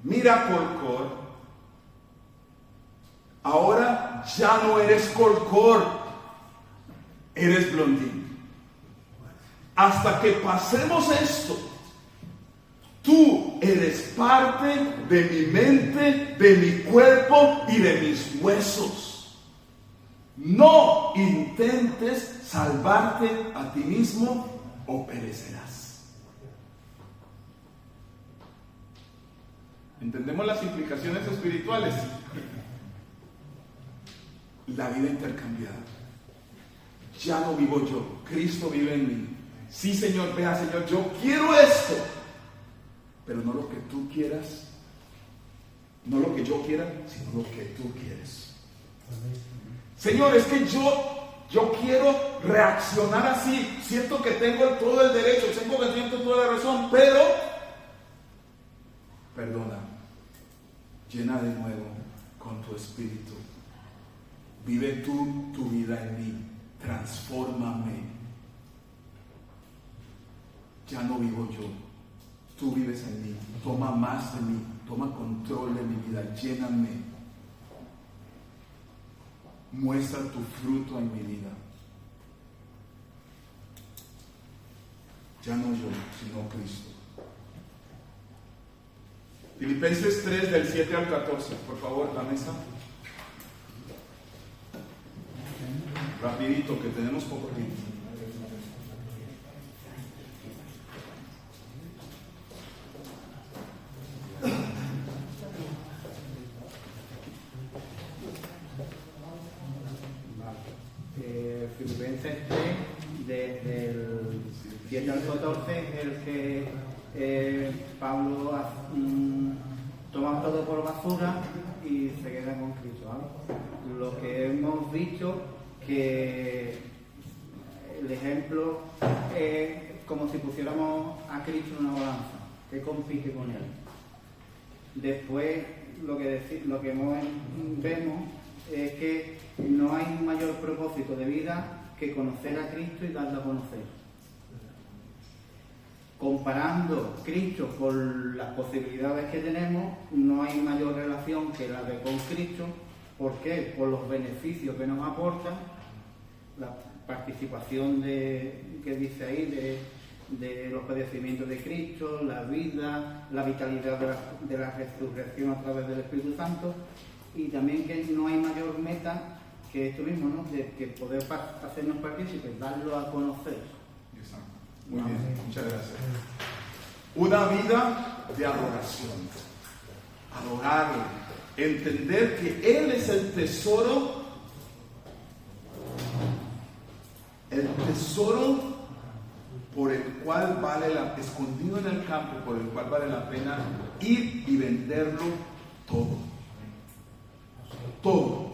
mira, Colcor, ahora ya no eres Colcor, eres Blondie. Hasta que pasemos esto, tú eres parte de mi mente, de mi cuerpo y de mis huesos. No intentes salvarte a ti mismo o perecerás. ¿Entendemos las implicaciones espirituales? La vida intercambiada. Ya no vivo yo, Cristo vive en mí. Sí, Señor, vea, Señor, yo quiero esto, pero no lo que tú quieras, no lo que yo quiera, sino lo que tú quieres. Señor, es que yo quiero reaccionar así, siento que tengo todo el derecho, siento que tengo toda la razón, pero perdona, llena de nuevo con tu espíritu, vive tú tu vida en mí, transfórmame. Ya no vivo yo, tú vives en mí, toma más de mí, toma control de mi vida, lléname, muestra tu fruto en mi vida. Ya no yo, sino Cristo. Filipenses 3, del 7 al 14, por favor, la mesa. Rapidito, que tenemos poco tiempo. Filipenses 3, desde el 7 al 14, el que Pablo toma todo por basura y se queda con Cristo, ¿vale? Lo que hemos visto, que el ejemplo es como si pusiéramos a Cristo en una balanza, que compite con él. Después lo que vemos es que no hay un mayor propósito de vida que conocer a Cristo y darlo a conocer. Comparando Cristo con las posibilidades que tenemos, no hay mayor relación que la de con Cristo. ¿Por qué? Por los beneficios que nos aporta, la participación que dice ahí de los padecimientos de Cristo, la vida, la vitalidad de la resurrección a través del Espíritu Santo, y también que no hay mayor meta que esto mismo, ¿no? De que poder hacernos partícipes, darlo a conocer. Exacto. Muy bien, muchas gracias. Una vida de adoración. Adorarle. Entender que Él es el tesoro por el cual escondido en el campo, por el cual vale la pena ir y venderlo todo. Todo.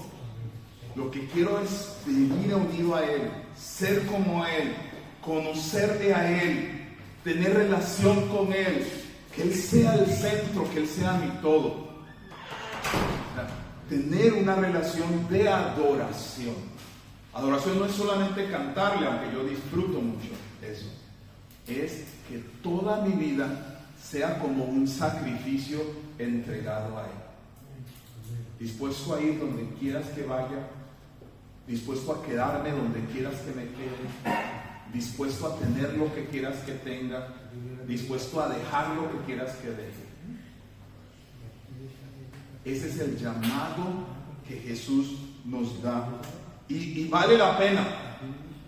Lo que quiero es vivir unido a Él, ser como Él, conocerle a Él, tener relación con Él, que Él sea el centro, que Él sea mi todo. O sea, tener una relación de adoración. Adoración no es solamente cantarle, aunque yo disfruto mucho eso. Es que toda mi vida sea como un sacrificio entregado a Él. Dispuesto a ir donde quieras que vaya, dispuesto a quedarme donde quieras que me quede, dispuesto a tener lo que quieras que tenga, dispuesto a dejar lo que quieras que deje. Ese es el llamado que Jesús nos da, y vale la pena.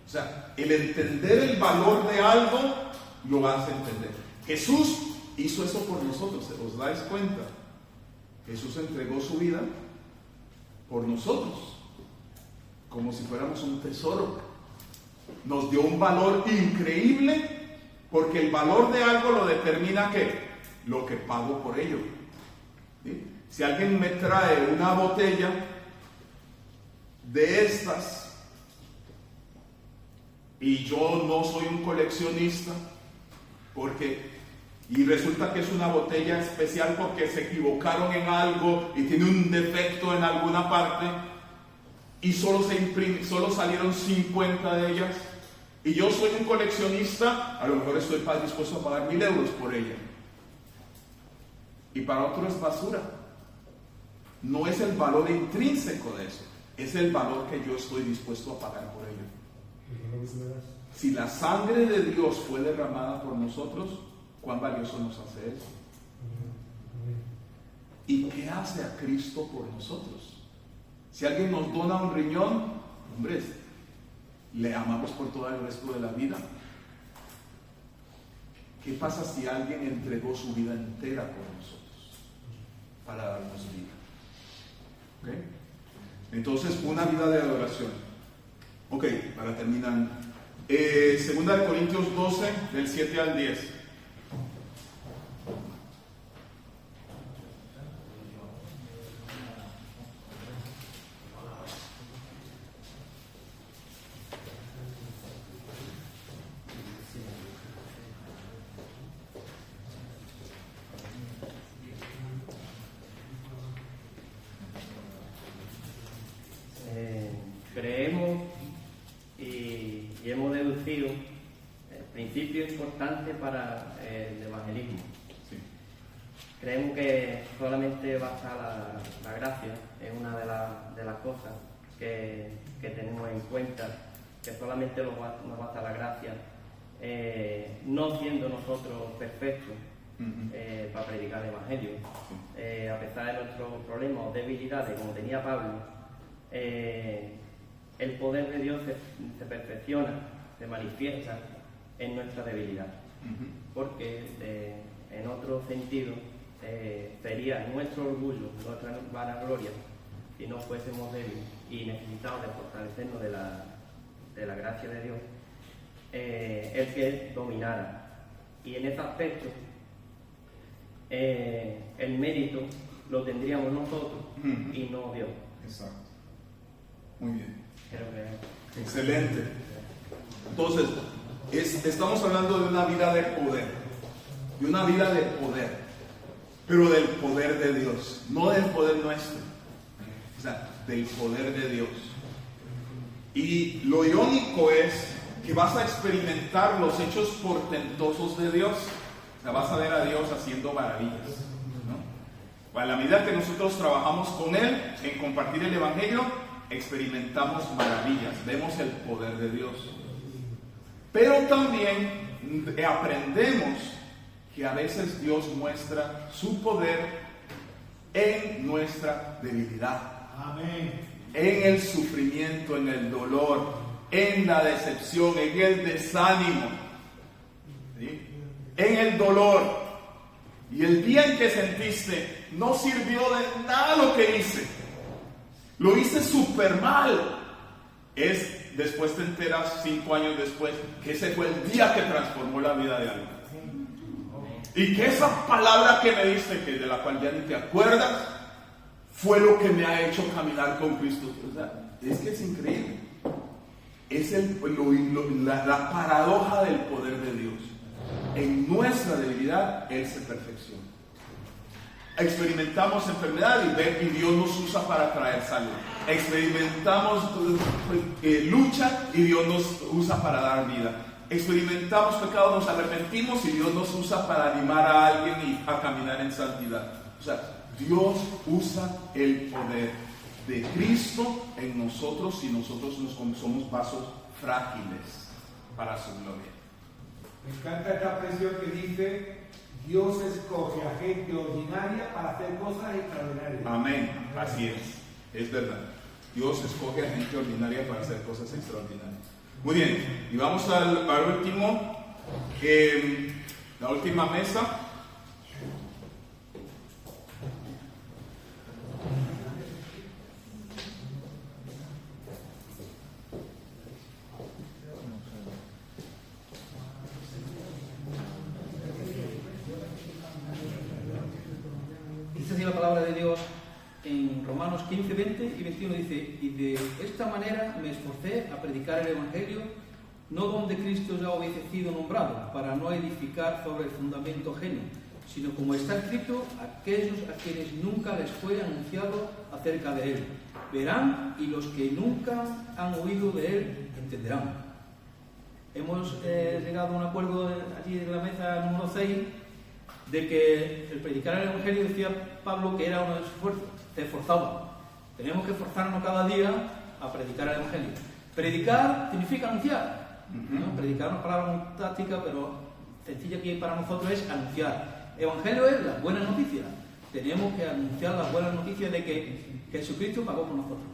O sea, el entender el valor de algo lo vas a entender. Jesús hizo eso por nosotros, ¿os dais cuenta? Jesús entregó su vida por nosotros, como si fuéramos un tesoro. Nos dio un valor increíble, porque el valor de algo lo determina ¿qué? Lo que pago por ello. ¿Sí? Si alguien me trae una botella de estas y yo no soy un coleccionista, y resulta que es una botella especial porque se equivocaron en algo y tiene un defecto en alguna parte y solo salieron 50 de ellas, y yo soy un coleccionista, a lo mejor estoy dispuesto a pagar 1.000 euros por ella, y para otro es basura. No es el valor intrínseco de eso, es el valor que yo estoy dispuesto a pagar por ello. Si la sangre de Dios fue derramada por nosotros, ¿cuán valioso nos hace eso? ¿Y qué hace a Cristo por nosotros? Si alguien nos dona un riñón, hombre, le amamos por todo el resto de la vida. ¿Qué pasa si alguien entregó su vida entera por nosotros para darnos vida? ¿Okay? Entonces, una vida de adoración. Ok, para terminar. Segunda de Corintios 12, del 7 al 10. Creemos y hemos deducido el principio importante para el evangelismo. Sí. Creemos que solamente basta la gracia, es una de las cosas que tenemos en cuenta, que solamente nos basta la gracia, no siendo nosotros perfectos para predicar el evangelio. A pesar de nuestros problemas o debilidades, como tenía Pablo, el poder de Dios se perfecciona, se manifiesta en nuestra debilidad, porque en otro sentido sería nuestro orgullo, nuestra vanagloria, si no fuésemos débiles y necesitados de fortalecernos de la gracia de Dios, el que dominara. Y en ese aspecto el mérito lo tendríamos nosotros y no Dios. Exacto. Muy bien. Creo que... Excelente. Entonces, estamos hablando de una vida de poder, pero del poder de Dios, no del poder nuestro, o sea, del poder de Dios. Y lo irónico es que vas a experimentar los hechos portentosos de Dios, o sea, vas a ver a Dios haciendo maravillas, ¿no? A la medida que nosotros trabajamos con Él en compartir el Evangelio, experimentamos maravillas, vemos el poder de Dios. Pero también aprendemos que a veces Dios muestra su poder en nuestra debilidad. Amén. En el sufrimiento, en el dolor, en la decepción, en el desánimo, ¿sí? En el dolor. Y el día en que sentiste, no sirvió de nada lo que hice. Lo hice súper mal. Después te enteras 5 años después que ese fue el día que transformó la vida de alguien. Y que esa palabra que me diste, que de la cual ya ni te acuerdas, fue lo que me ha hecho caminar con Cristo. O sea, es que es increíble. Es la paradoja del poder de Dios. En nuestra debilidad, Él se perfecciona. Experimentamos enfermedad y Dios nos usa para traer salud. Experimentamos lucha y Dios nos usa para dar vida. Experimentamos pecado, nos arrepentimos y Dios nos usa para animar a alguien y a caminar en santidad. O sea, Dios usa el poder de Cristo en nosotros y nosotros somos vasos frágiles para su gloria. Me encanta esta expresión que dice: Dios escoge a gente ordinaria para hacer cosas extraordinarias. Amén, así es verdad. Dios escoge a gente ordinaria para hacer cosas extraordinarias. Muy bien, y vamos al último, la última mesa. 15, 20 y 21 dice: y de esta manera me esforcé a predicar el Evangelio, no donde Cristo ya hubiese sido nombrado, para no edificar sobre el fundamento ajeno, sino como está escrito, aquellos a quienes nunca les fue anunciado acerca de él verán, y los que nunca han oído de él entenderán. Hemos llegado a un acuerdo allí en la mesa número 6 de que el predicar el Evangelio, decía Pablo, que era un esfuerzo, se esforzaba. Tenemos que esforzarnos cada día a predicar el Evangelio. Predicar significa anunciar, ¿no? Predicar es una palabra muy táctica, pero sencilla aquí para nosotros es anunciar. Evangelio es las buenas noticias. Tenemos que anunciar las buenas noticias de que Jesucristo pagó por nosotros.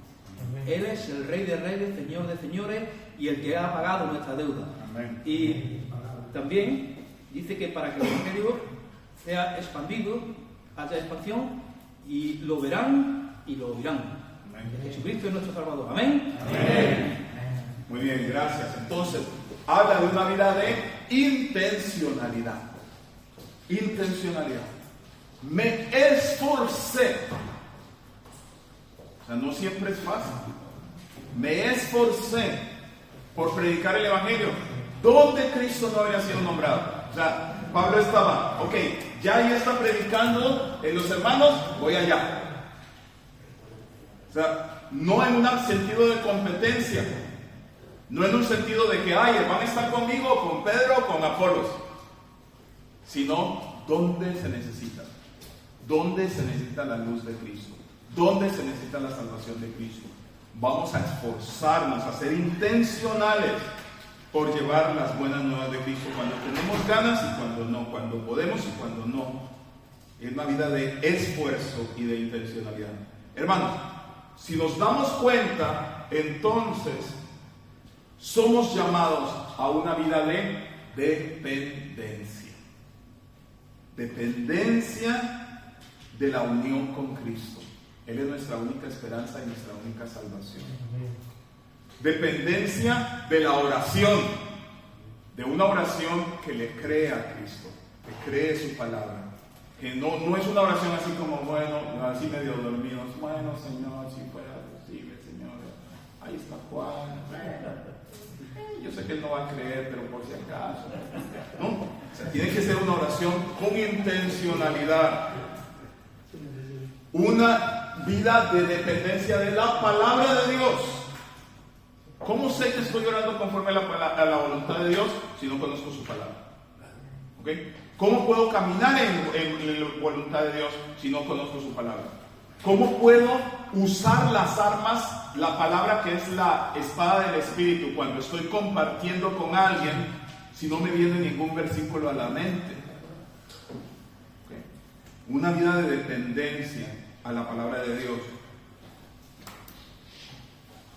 Él es el Rey de Reyes, Señor de Señores, y el que ha pagado nuestra deuda. Amén. Y también dice que para que el Evangelio sea expandido, haya expansión, y lo verán y lo oirán. Jesucristo es nuestro Salvador. Amén. Amén. Muy bien, gracias. Entonces, habla de una vida de intencionalidad. Intencionalidad. Me esforcé. O sea, no siempre es fácil. Me esforcé por predicar el Evangelio donde Cristo no había sido nombrado. O sea, Pablo estaba, ok, ya está predicando en los hermanos, voy allá. O sea, no en un sentido de competencia, no en un sentido de que, van a estar conmigo, con Pedro, con Apolos, sino donde se necesita. ¿Dónde se necesita la luz de Cristo? ¿Dónde se necesita la salvación de Cristo? Vamos a esforzarnos, a ser intencionales por llevar las buenas nuevas de Cristo cuando tenemos ganas y cuando no, cuando podemos y cuando no. Es una vida de esfuerzo y de intencionalidad. Hermanos, si nos damos cuenta, entonces somos llamados a una vida de dependencia. Dependencia de la unión con Cristo. Él es nuestra única esperanza y nuestra única salvación. Dependencia de la oración, de una oración que le cree a Cristo, que cree su palabra, que no es una oración así como, bueno, así medio dormidos, bueno, Señor, si fuera posible, Señor, ahí está Juan, yo sé que él no va a creer, pero por si acaso, ¿no? O sea, tiene que ser una oración con intencionalidad, una vida de dependencia de la palabra de Dios. ¿Cómo sé que estoy orando conforme a la voluntad de Dios si no conozco su palabra? ¿Okay? ¿Cómo puedo caminar en la voluntad de Dios si no conozco su palabra? ¿Cómo puedo usar las armas, la palabra que es la espada del Espíritu, cuando estoy compartiendo con alguien, si no me viene ningún versículo a la mente? ¿Okay? Una vida de dependencia a la palabra de Dios.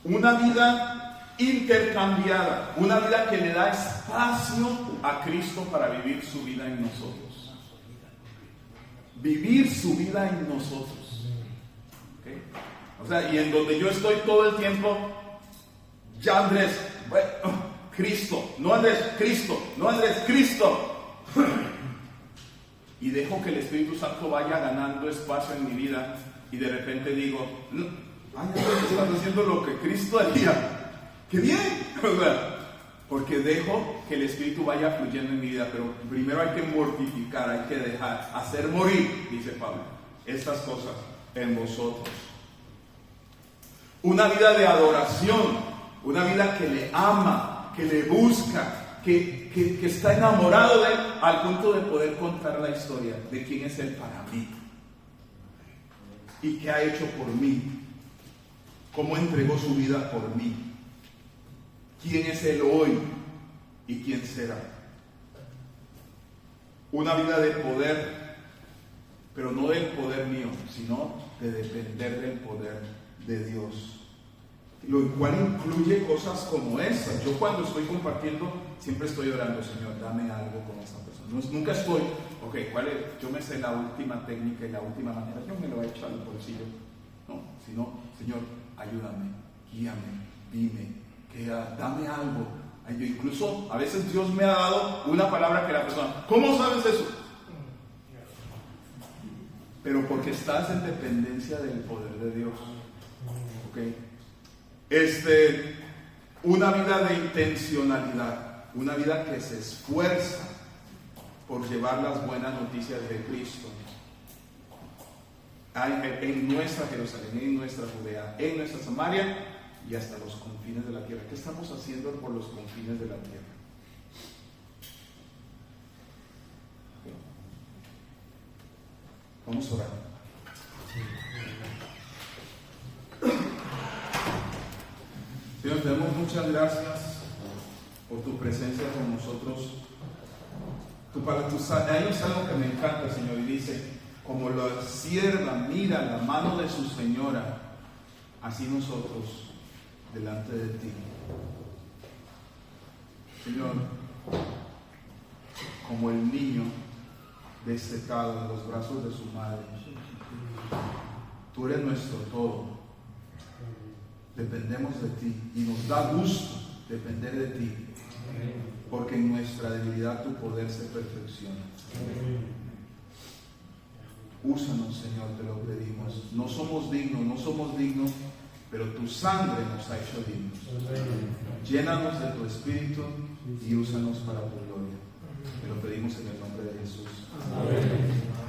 Una vida intercambiada, una vida que le da espacio a Cristo para vivir su vida en nosotros. Vivir su vida en nosotros. ¿Okay? O sea, y en donde yo estoy todo el tiempo, ya Andrés, Cristo, no Andrés, Cristo, no Andrés, Cristo. Y dejo que el Espíritu Santo vaya ganando espacio en mi vida y de repente digo, estás haciendo lo que Cristo haría. ¡Qué bien! Porque dejo que el Espíritu vaya fluyendo en mi vida, pero primero hay que mortificar, hay que dejar, hacer morir, dice Pablo, estas cosas en vosotros. Una vida de adoración, una vida que le ama, que le busca, que está enamorado de él al punto de poder contar la historia de quién es él para mí y qué ha hecho por mí, cómo entregó su vida por mí, quién es él hoy y quién será. Una vida de poder, pero no del poder mío, sino de depender del poder de Dios. Lo cual incluye cosas como esas. Yo cuando estoy compartiendo siempre estoy orando, Señor, dame algo con esta persona. Nunca estoy, ¿cuál es? Yo me sé la última técnica y la última manera, yo me lo he hecho al bolsillo. No, sino, Señor, ayúdame, guíame, dime, dame algo. Incluso a veces Dios me ha dado una palabra que la persona, ¿cómo sabes eso? Pero porque estás en dependencia del poder de Dios. ¿Ok? Una vida de intencionalidad, una vida que se esfuerza por llevar las buenas noticias de Cristo en nuestra Jerusalén, en nuestra Judea, en nuestra Samaria y hasta los confines de la tierra. ¿Qué estamos haciendo por los confines de la tierra? Vamos a orar. Señor, te damos muchas gracias por tu presencia con nosotros. Hay un salmo que me encanta, Señor, y dice: como la sierva mira la mano de su señora, así nosotros delante de ti. Señor, como el niño destetado en los brazos de su madre, tú eres nuestro todo. Dependemos de ti y nos da gusto depender de ti, porque en nuestra debilidad tu poder se perfecciona. Úsanos, Señor, te lo pedimos. No somos dignos, pero tu sangre nos ha hecho dignos. Llénanos de tu espíritu y úsanos para tu gloria. Te lo pedimos en el nombre de Jesús. Amén.